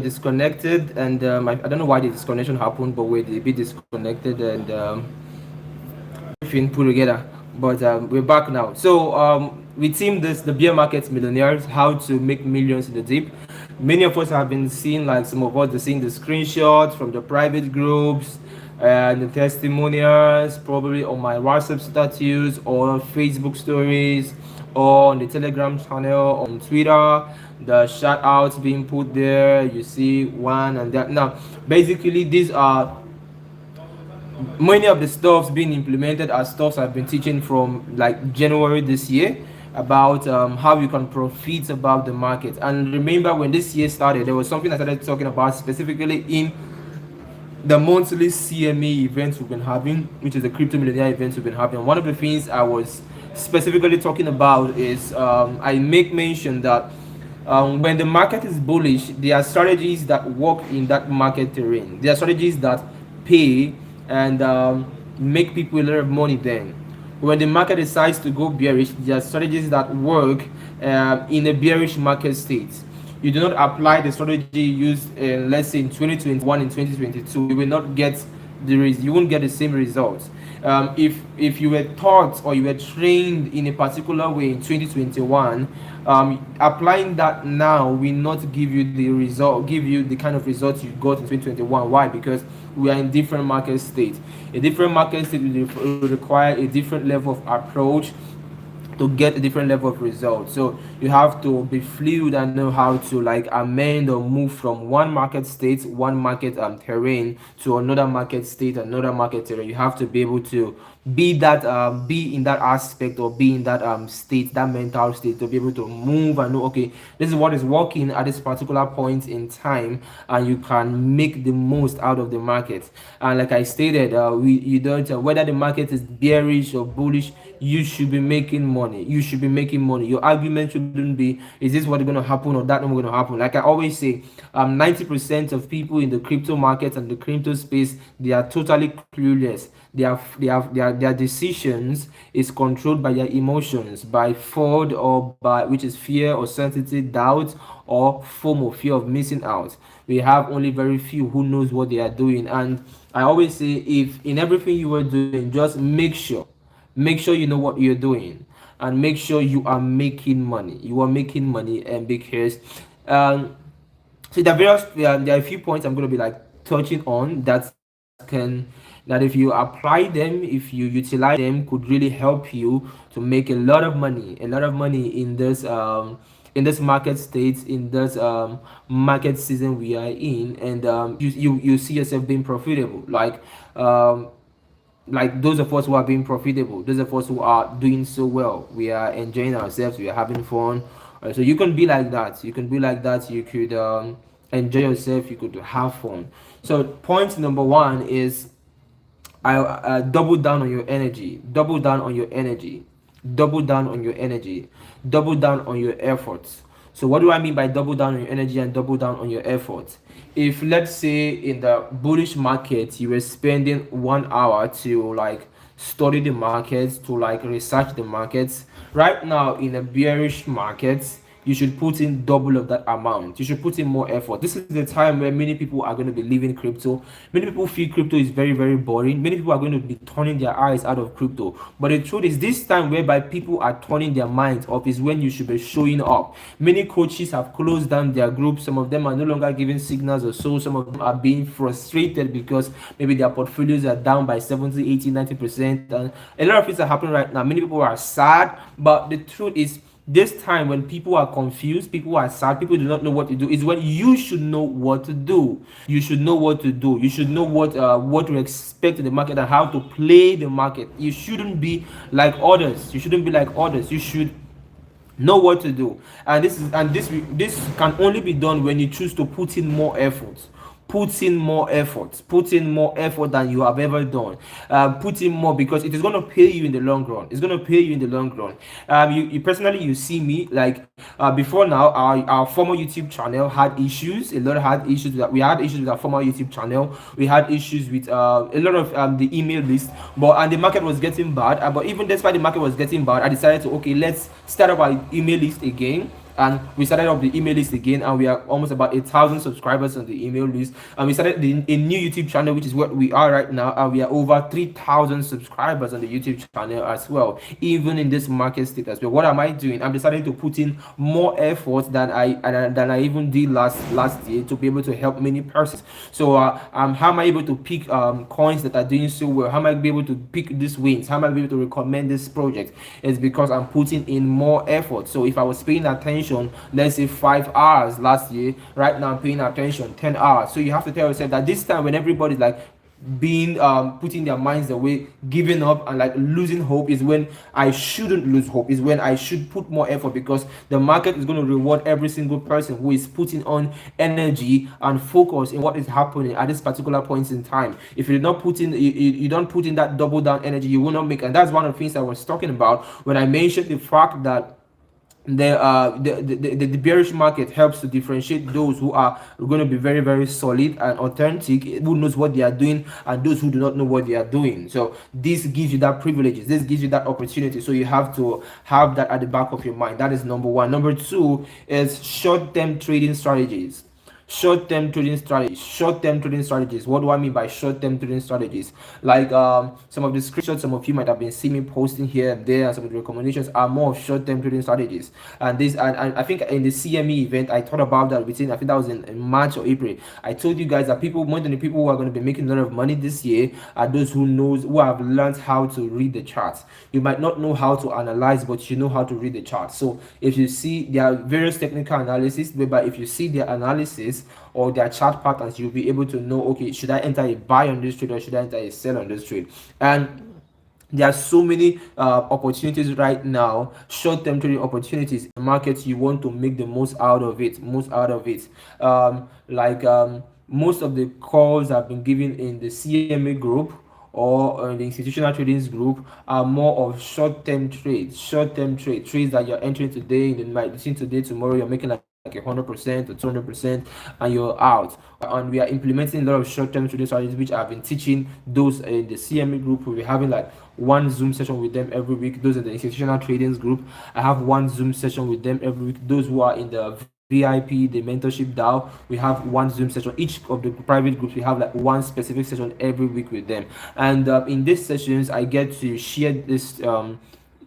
disconnected, and I don't know why the disconnection happened, but we're a bit disconnected, and everything put together. But we're back now. So we teamed this the beer market millionaires, how to make millions in the deep. Many of us have been seeing, like some of us are seeing the screenshots from the private groups and the testimonials, probably on my WhatsApp status or Facebook stories or on the Telegram channel, on Twitter, the shout outs being put there. You see one and that. Now, basically, these are many of the stuffs being implemented as stuffs I've been teaching from like January this year about how you can profit about the market. And remember, when this year started, there was something I started talking about specifically in the monthly CME events we've been having, which is the crypto millionaire events we've been having. One of the things I was specifically talking about is I make mention that when the market is bullish, there are strategies that work in that market terrain. There are strategies that pay and make people a lot of money then. When the market decides to go bearish, there are strategies that work in a bearish market state. You do not apply the strategy used in, let's say, in 2021 in 2022, you will not get you won't get the same results. If you were taught or you were trained in a particular way in 2021, applying that now will not give you the kind of results you got in 2021. Why? Because we are in different market states. A different market state will require a different level of approach to get a different level of results. So you have to be fluid and know how to like amend or move from one market state, one market terrain to another market state, another market terrain. You have to be able to be in that aspect or be in that state, that mental state, to be able to move and know, okay, this is what is working at this particular point in time, and you can make the most out of the market. And like I stated, you don't whether the market is bearish or bullish, you should be making money. You should be making money. Your argument shouldn't be, is this what is going to happen or that not going to happen? Like I always say, 90% of people in the crypto market and the crypto space, they are totally clueless. Their decisions is controlled by their emotions, by fraud, or by, which is fear or certainty, doubt, or FOMO, fear of missing out. We have only very few who knows what they are doing. And I always say, if in everything you are doing, just make sure you know what you're doing, and make sure you are making money. You are making money, and because so there are a few points I'm going to be like touching on that if you apply them, if you utilize them, could really help you to make a lot of money in this market state, in this market season we are in. And you see yourself being profitable, like those of us who are being profitable, those of us who are doing so well, we are enjoying ourselves, we are having fun. So you can be like that. You can be like that. You could enjoy yourself. You could have fun. So point number one is I double down on your energy. Double down on your energy. Double down on your energy. Double down on your efforts. So what do I mean by double down on your energy and double down on your efforts? If let's say in the bullish market you were spending 1 hour to like study the markets, to like research the markets, right now in a bearish market you should put in double of that amount. You should put in more effort. This is the time where many people are going to be leaving crypto. Many people feel crypto is very, very boring. Many people are going to be turning their eyes out of crypto. But the truth is, this time whereby people are turning their minds up is when you should be showing up. Many coaches have closed down their groups. Some of them are no longer giving signals or so. Some of them are being frustrated because maybe their portfolios are down by 70, 80, 90%. And a lot of things are happening right now. Many people are sad, but the truth is, this time when people are confused, people are sad, people do not know what to do, is when you should know what to do. You should know what to do. You should know what to expect in the market and how to play the market. You shouldn't be like others. You shouldn't be like others. You should know what to do. And this can only be done when you choose to put in more effort. Put in more effort than you have ever done. Put in more, because it is going to pay you in the long run. It's going to pay you in the long run. You personally, you see me like before now, our former YouTube channel had issues. A lot had issues with that. We had issues with our former YouTube channel. We had issues with a lot of the email list, and the market was getting bad. But even despite the market was getting bad, I decided to, okay, let's start up our email list again. and we started up the email list again, and we are almost about 8,000 subscribers on the email list. And we started a new YouTube channel, which is what we are right now, and we are over 3,000 subscribers on the YouTube channel as well, even in this market state as well. What am I doing? I'm deciding to put in more effort than I even did last year to be able to help many persons. So how am I able to pick coins that are doing so well? How am I able to pick these wins? How am I able to recommend this project? It's because I'm putting in more effort. So if I was paying attention, let's say 5 hours last year, right now I'm paying attention 10 hours. So you have to tell yourself that this time, when everybody's like being putting their minds away, giving up, and like losing hope, is when I shouldn't lose hope, is when I should put more effort, because the market is going to reward every single person who is putting on energy and focus in what is happening at this particular point in time. If you're not putting you don't put in that double down energy, you will not make. And that's one of the things I was talking about when I mentioned the fact that the bearish market helps to differentiate those who are going to be very, very solid and authentic, who knows what they are doing, and those who do not know what they are doing. So this gives you that privilege, this gives you that opportunity. So you have to have that at the back of your mind. That is number one. Number two is short-term trading strategies. Short-term trading strategies. What do I mean by short-term trading strategies? Like some of the screenshots some of you might have been seeing me posting here and there, and some of the recommendations are more of short-term trading strategies. And this, and I think in the CME event I thought about that within, I think that was in March or April. I told you guys that more than the people who are going to be making a lot of money this year are those who have learned how to read the charts. You might not know how to analyze, but you know how to read the charts. So if you see, there are various technical analysis, but if you see their analysis or their chart patterns, you'll be able to know, okay, should I enter a buy on this trade, or should I enter a sell on this trade? And there are so many opportunities right now, short-term trading opportunities in the market. You want to make the most out of it. Most of the calls have been given in the CMA group or the institutional tradings group are more of short-term trades that you're entering today, and then might between today tomorrow you're making like 100% or 200%, and you're out. And we are implementing a lot of short-term trading strategies, which I've been teaching those in the CME group. We'll be having like one Zoom session with them every week. Those are the institutional tradings group. I have one Zoom session with them every week. Those who are in the VIP, the mentorship DAO, we have one Zoom session. Each of the private groups, we have like one specific session every week with them. And in these sessions, I get to share this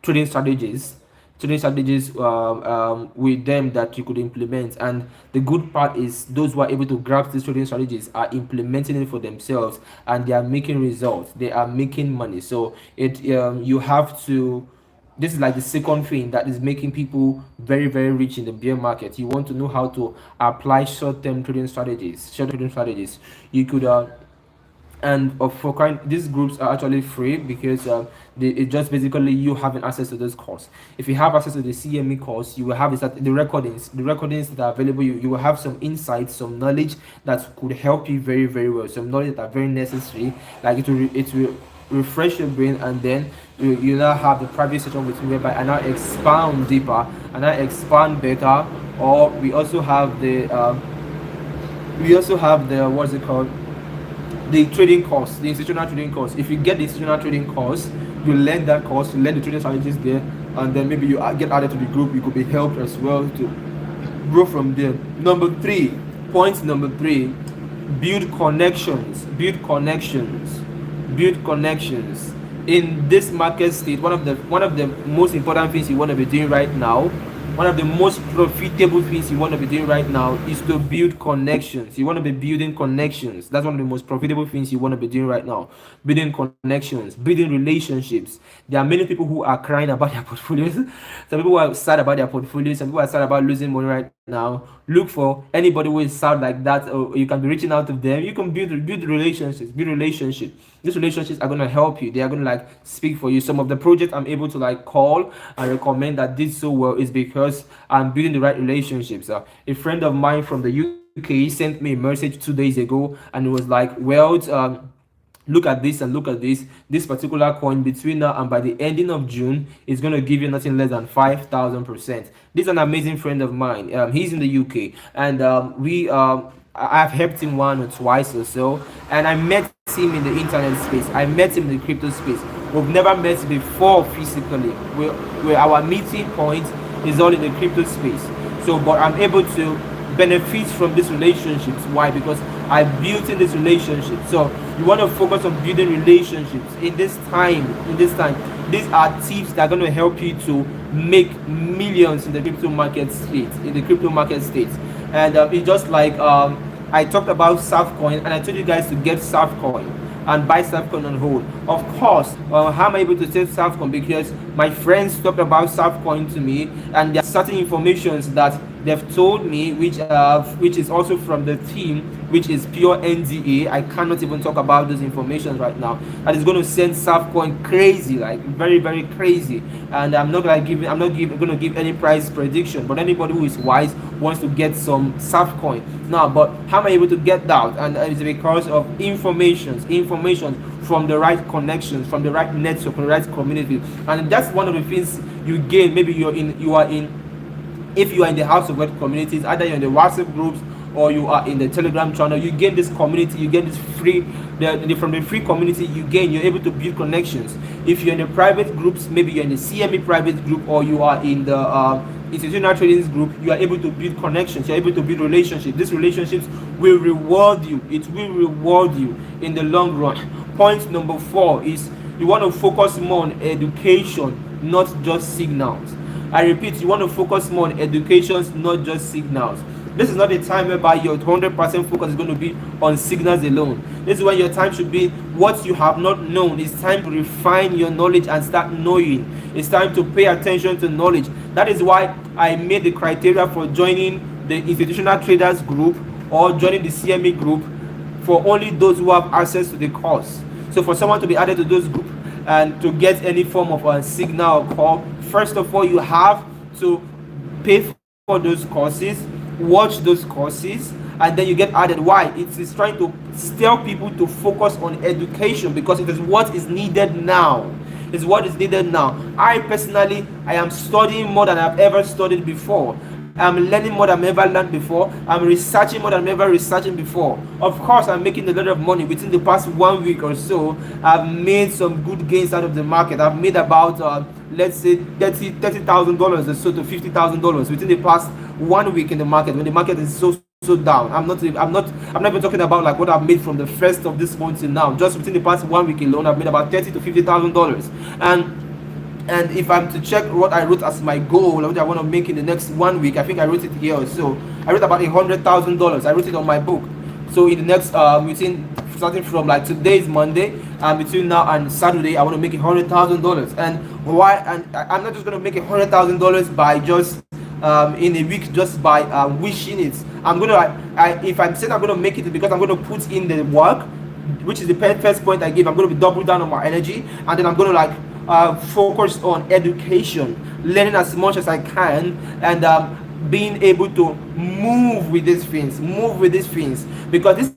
trading strategies with them that you could implement. And the good part is those who are able to grasp these trading strategies are implementing it for themselves, and they are making results, they are making money. So you have to, this is like the second thing that is making people very, very rich in the bear market. You want to know how to apply short-term trading strategies. You could and for these groups are actually free, because it just basically you having access to this course. If you have access to the CME course, you will have the recordings that are available. You will have some insights, some knowledge that could help you very, very well, some knowledge that are very necessary. Like it will refresh your brain, and then you now have the private session with me whereby I now expound deeper and I expand better. Or we also have the what's it called, the trading course, the institutional trading course. If you get the institutional trading course, you learn that course, you learn the trading strategies there, and then maybe you get added to the group. You could be helped as well to grow from there. Point number three, build connections. In this market state, one of the most important things you want to be doing right now, one of the most profitable things you want to be doing right now, is to build connections. You want to be building connections. That's one of the most profitable things you want to be doing right now. Building connections, building relationships. There are many people who are crying about their portfolios. Some people are sad about their portfolios. Some people are sad about losing money right now. Look for anybody who is sad like that, or you can be reaching out to them. You can build relationships. These relationships are going to help you. They are going to like speak for you. Some of the projects I'm able to like call and recommend that did so well is because I'm building the right relationships. A friend of mine from the UK sent me a message 2 days ago, and it was like, well, look at this and look at this. This particular coin between now and by the ending of June is going to give you nothing less than 5,000%. This is an amazing friend of mine. He's in the UK, and I've helped him one or twice or so, and I met him in the internet space. I met him in the crypto space. We've never met before physically. Where our meeting point is all in the crypto space. So, but I'm able to benefit from these relationships. Why? Because I built in this relationship. So you want to focus on building relationships in this time. These are tips that are going to help you to make millions in the crypto market state. And it's just like I talked about Surfcoin, and I told you guys to get Surfcoin and buy Surfcoin on hold. Of course, how am I able to say Surfcoin? Because my friends talked about Surfcoin to me, and there are certain informations that they've told me, which is also from the team, which is pure NDA. I cannot even talk about those information right now. And it's going to send Surfcoin crazy, like very, very crazy. And I'm not going to give any price prediction. But anybody who is wise wants to get some Surfcoin now. But how am I able to get that? And it's because of information from the right connections, from the right network, from the right community. And that's one of the things you gain. Maybe if you are in the House of Wealth communities, either you're in the WhatsApp groups or you are in the Telegram channel, you gain this community, you get this from the free community, you're able to build connections. If you're in the private groups, maybe you're in the CME private group, or you are in the institutional tradings group, you are able to build connections, you're able to build relationships. These relationships will reward you. It will reward you in the long run. Point number 4 is you want to focus more on education, not just signals. I repeat, you want to focus more on educations, not just signals. This is not a time whereby your 100% focus is going to be on signals alone. This is when your time should be what you have not known. It's time to refine your knowledge and start knowing. It's time to pay attention to knowledge. That is why I made the criteria for joining the institutional traders group or joining the CME group for only those who have access to the course. So for someone to be added to those groups and to get any form of a signal or call, first of all, you have to pay for those courses, watch those courses, and then you get added. Why? It is trying to tell people to focus on education, because it is what is needed now. It's what is needed now. I personally, I am studying more than I've ever studied before. I'm learning more than I've ever learned before. I'm researching more than I'm ever researching before. Of course, I'm making a lot of money. Within the past 1 week or so, I've made some good gains out of the market. I've made about, let's say, $30,000 or so to $50,000 within the past 1 week in the market, when the market is so down. I'm not even talking about like what I've made from the first of this month till now. Just within the past 1 week alone, I've made about $30,000 to $50,000. And if I'm to check what I wrote as my goal, what I want to make in the next 1 week, I think I wrote it here or so. I wrote about $100,000. I wrote it on my book. So in the next starting from like today's Monday, between now and Saturday, I want to make $100,000. And why? And I'm not just going to make $100,000 by just in a week, just by wishing it. I'm gonna, if I'm saying I'm going to make it, because I'm going to put in the work, which is the first point I give. I'm going to be double down on my energy, and then I'm going to like focus on education, learning as much as I can, and being able to move with these things, because this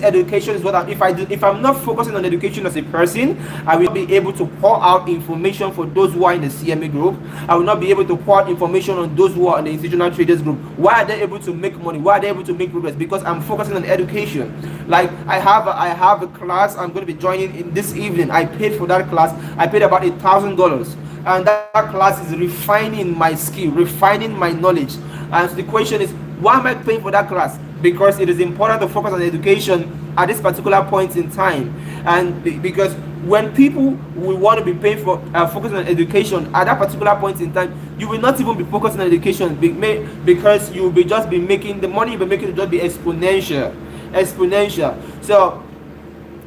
education is what if I'm not focusing on education as a person, I will not be able to pour out information for those who are in the CME group. I will not be able to pour out information on those who are in the institutional traders group. Why are they able to make money? Why are they able to make progress? Because I'm focusing on education. Like I have a class I'm going to be joining in this evening. I paid for that class. I paid about $1,000, and that class is refining my skill, refining my knowledge. And so the question is, why am I paying for that class? Because it is important to focus on education at this particular point in time. And because when people will want to be paying for focusing on education at that particular point in time, you will not even be focusing on education, because you will be just be making the money you'll be making will just be exponential. So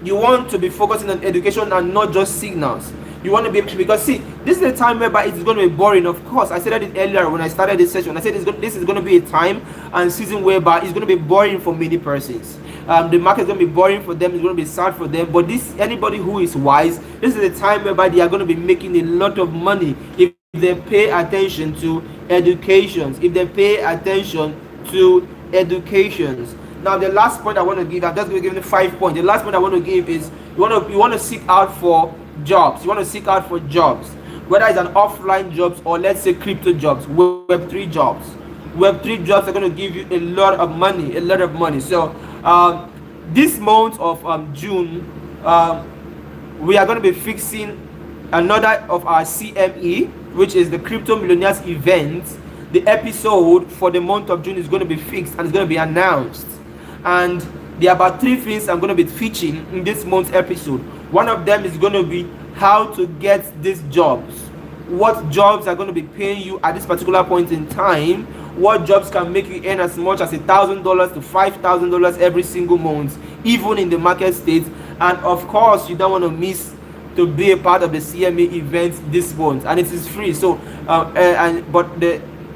you want to be focusing on education and not just signals. You want to be, because see, this is a time whereby it's going to be boring. Of course, I said that earlier when I started this session. I said this is going to be a time and season whereby it's going to be boring for many persons. The market is going to be boring for them. It's going to be sad for them. But anybody who is wise, this is a time whereby they are going to be making a lot of money if they pay attention to educations. Now, the last point I want to give, I'm just going to give you 5 points. The last point I want to give is you want to seek out for jobs. You want to seek out for jobs, whether it's an offline jobs or let's say crypto jobs, Web3 jobs. Web3 jobs are going to give you a lot of money. So this month of June, we are going to be fixing another of our CME, which is the Crypto Millionaires event the episode for the month of June is going to be fixed and it's going to be announced. And there are about 3 things I'm going to be teaching in this month's episode. One of them is going to be how to get these jobs. What jobs are going to be paying you at this particular point in time? What jobs can make you earn as much as $1,000 to $5,000 every single month, even in the market states? And of course, you don't want to miss to be a part of the CME event this month, and it is free. So but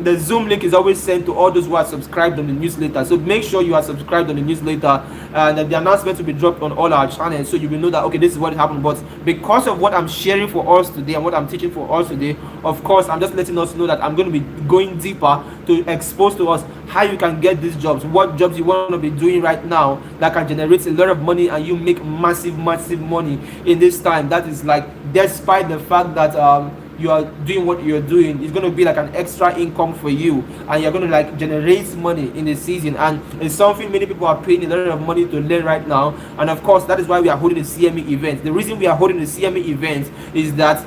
the Zoom link is always sent to all those who are subscribed on the newsletter. So make sure you are subscribed on the newsletter, and the announcement will be dropped on all our channels, so you will know that, okay, this is what happened. But because of what I'm sharing for us today and what I'm teaching for us today, of course, I'm just letting us know that I'm going to be going deeper to expose to us how you can get these jobs, what jobs you want to be doing right now that can generate a lot of money and you make massive money in this time. That is like, despite the fact that you are doing what you're doing, it's going to be like an extra income for you, and you're going to like generate money in the season. And it's something many people are paying a lot of money to learn right now. And of course, that is why we are holding the CME event. The reason we are holding the CME event is that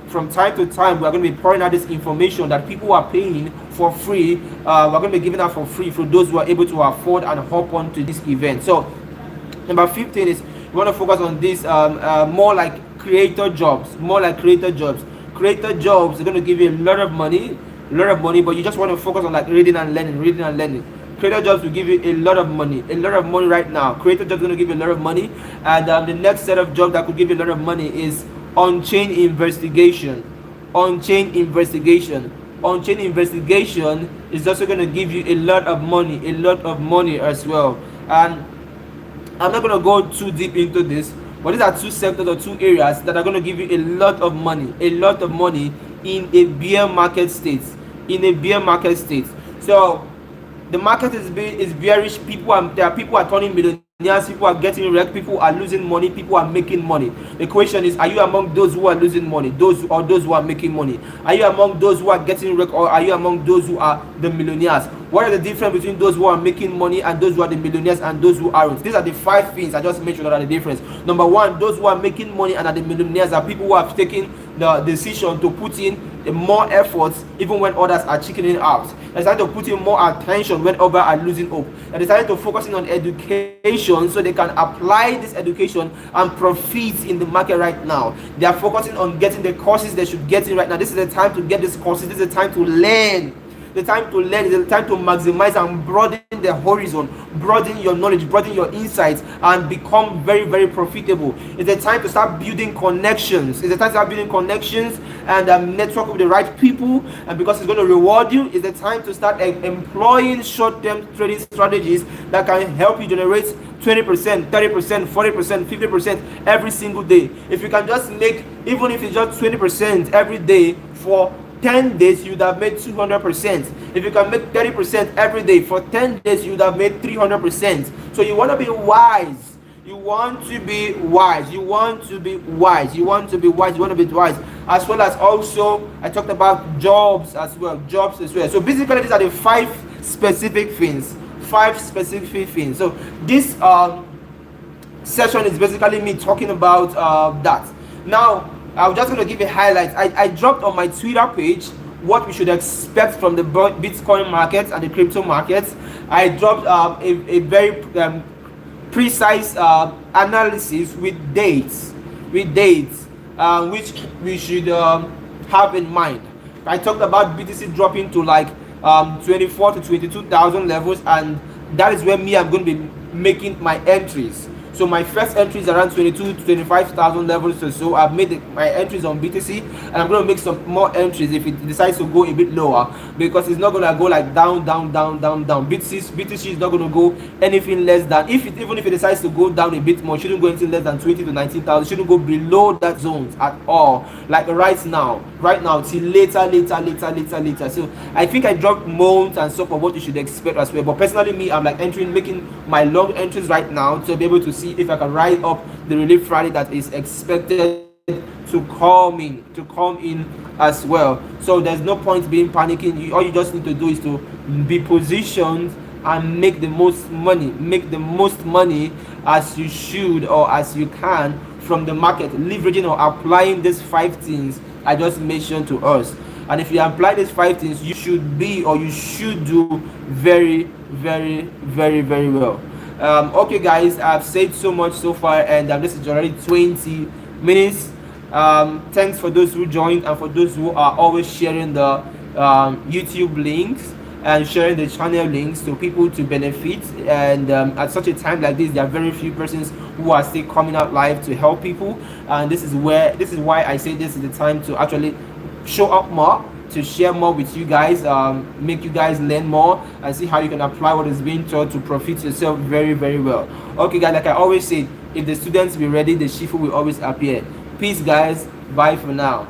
from time to time we are going to be pouring out this information that people are paying for free. We're going to be giving out for free for those who are able to afford and hop on to this event. So number 15 is you want to focus on this more like creator jobs. Creator jobs are going to give you a lot of money, but you just want to focus on like reading and learning. Creator jobs will give you a lot of money right now. Creator jobs are going to give you a lot of money. And the next set of jobs that could give you a lot of money is on-chain investigation. On-chain investigation is also going to give you a lot of money as well. And I'm not going to go too deep into this, but these are 2 sectors or 2 areas that are going to give you a lot of money in a bear market state. So the market is bearish. People are turning millionaires, people are getting wrecked, people are losing money, people are making money. The question is, are you among those who are losing money, those who are making money? Are you among those who are getting wrecked, or are you among those who are the millionaires? What are the difference between those who are making money and those who are the millionaires and those who aren't? These are the 5 things I just mentioned that are the difference. Number 1, those who are making money and are the millionaires are people who have taken the decision to put in more efforts even when others are chickening out. They decided to put in more attention when others are losing hope. They decided to focus in on education so they can apply this education and profit in the market right now. They are focusing on getting the courses they should get in right now. This is the time to get these courses. This is the time to learn. The time to learn is the time to maximize and broaden the horizon, broaden your knowledge, broaden your insights, and become very profitable. It's the time to start building connections. And network with the right people, and because it's going to reward you, it's the time to start employing short-term trading strategies that can help you generate 20%, 30%, 40%, 50% every single day. If you can just make, even if it's just 20% every day for 10 days, you would have made 200%. If you can make 30% every day for 10 days, you would have made 300%. So you want to be wise. You want to be wise. As well as also, I talked about jobs as well. So basically, these are the 5 specific things. So this session is basically me talking about that. Now, I'm just going to give you highlights. I dropped on my Twitter page what we should expect from the Bitcoin markets and the crypto markets. I dropped a very precise analysis with dates, which we should have in mind. I talked about BTC dropping to like 24 to 22,000 levels, and that is where I'm going to be making my entries. So my first entry is around 22 to 25,000 levels or so. I've made my entries on BTC, and I'm going to make some more entries if it decides to go a bit lower, because it's not going to go like down. BTC is not going to go anything less than, even if it decides to go down a bit more, it shouldn't go anything less than 20 to 19,000. It shouldn't go below that zone at all. Like right now till later. So I think I dropped mounts and stuff of what you should expect as well. But personally, me, I'm like making my long entries right now to be able to see if I can ride up the relief rally that is expected to come in as well. So there's no point being panicking. All you just need to do is to be positioned and make the most money as you should or as you can from the market, leveraging or applying these 5 things I just mentioned to us. And if you apply these 5 things, you should be, or you should do very, very, very, very well. Okay guys, I've said so much so far, and this is already 20 minutes. Thanks for those who joined, and for those who are always sharing the YouTube links and sharing the channel links to people to benefit. And at such a time like this, there are very few persons who are still coming out live to help people, and this is why I say this is the time to actually show up more, to share more with you guys, make you guys learn more and see how you can apply what is being taught to profit yourself very, very well. Okay guys, like I always say, if the students be ready, the shifu will always appear. Peace guys, bye for now.